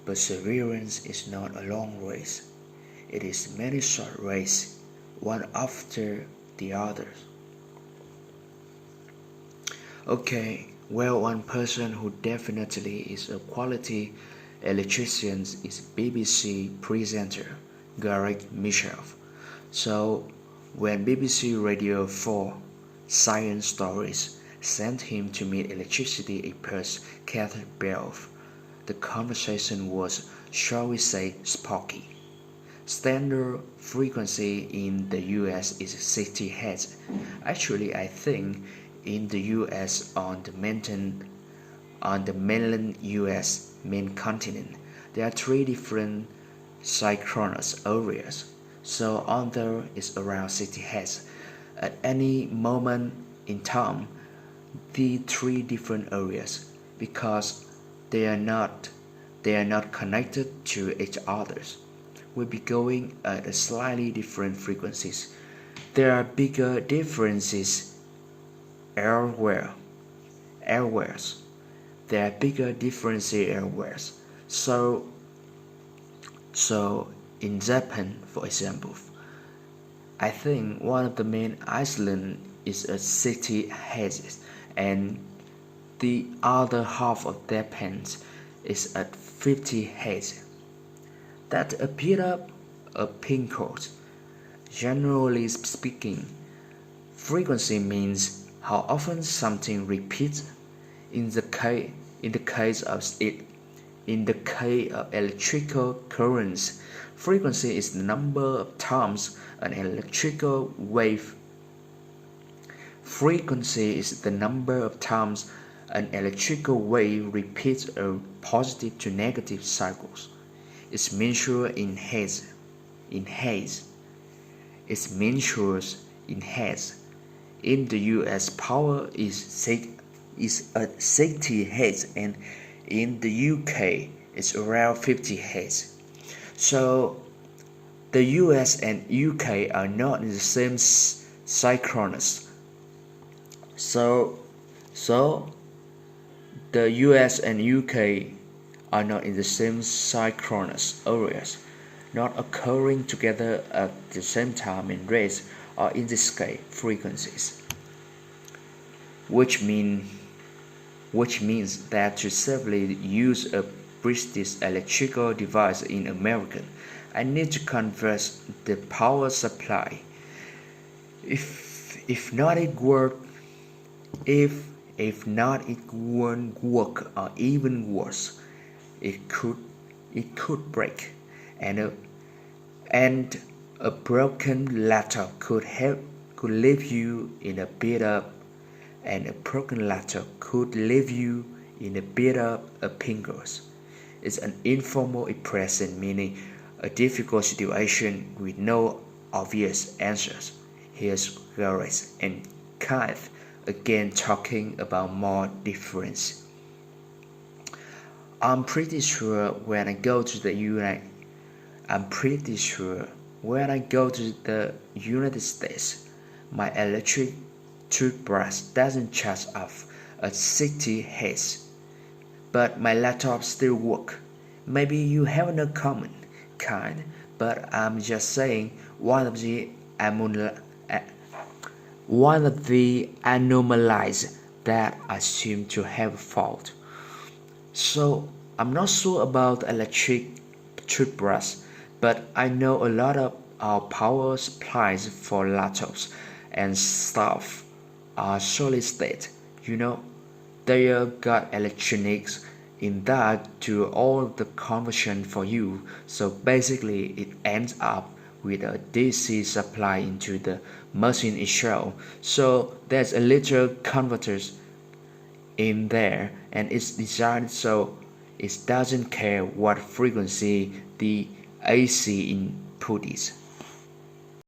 Perseverance is not a long race. It is many short races, one after the other. Okay, well, one person who definitely is a quality electrician is BBC presenter Gareth Mitchell. So, when BBC Radio 4 Science Stories sent him to meet electricity expert Catherine Bell, the conversation was, shall we say, sparky. Standard frequency in the US is 60 Hz. Actually, I think in the US on the mainland US main continent, there are three different synchronous areas. So on there is around 60 Hz. At any moment in time, the three different areas, because they are not connected to each other, will be going at a slightly different frequencies. There are bigger differences elsewhere. There are bigger differences elsewhere. So in Japan, for example, I think one of the main islands is at 60 Hz, and the other half of Japan is at 50 Hz. That a bit of a pinchot. Generally speaking, frequency means how often something repeats. In the case of electrical currents, frequency is the number of times an electrical wave. Frequency is the number of times an electrical wave repeats a positive to negative cycles. It's measured in hertz. It's measured in hertz. In the US, power is at 60 Hz, and in the UK, it's around 50 Hz. So the US and UK are not in the same synchronous. So the US and UK are not in the same synchronous areas, not occurring together at the same time in rates or in the scale frequencies, which means that to safely use a British electrical device in America, I need to convert the power supply. If not it won't work, or even worse, it could break, and a broken laptop could leave you in a bit of a pinchos. It's an informal expression meaning a difficult situation with no obvious answers. Here's Gareth and Keith again talking about more difference. I'm pretty sure when I go to the United States, my electric toothbrush doesn't charge off at 60 Hz, but my laptop still works. Maybe you have no comment, kind, but I'm just saying one of the anomalies that I seem to have a fault. So I'm not sure about electric toothbrush, but I know a lot of our power supplies for laptops and stuff are solid state. They got electronics in that do all the conversion for you. So basically it ends up with a DC supply into the machine itself. So there's a little converter in there, and it's designed so it doesn't care what frequency the AC input is.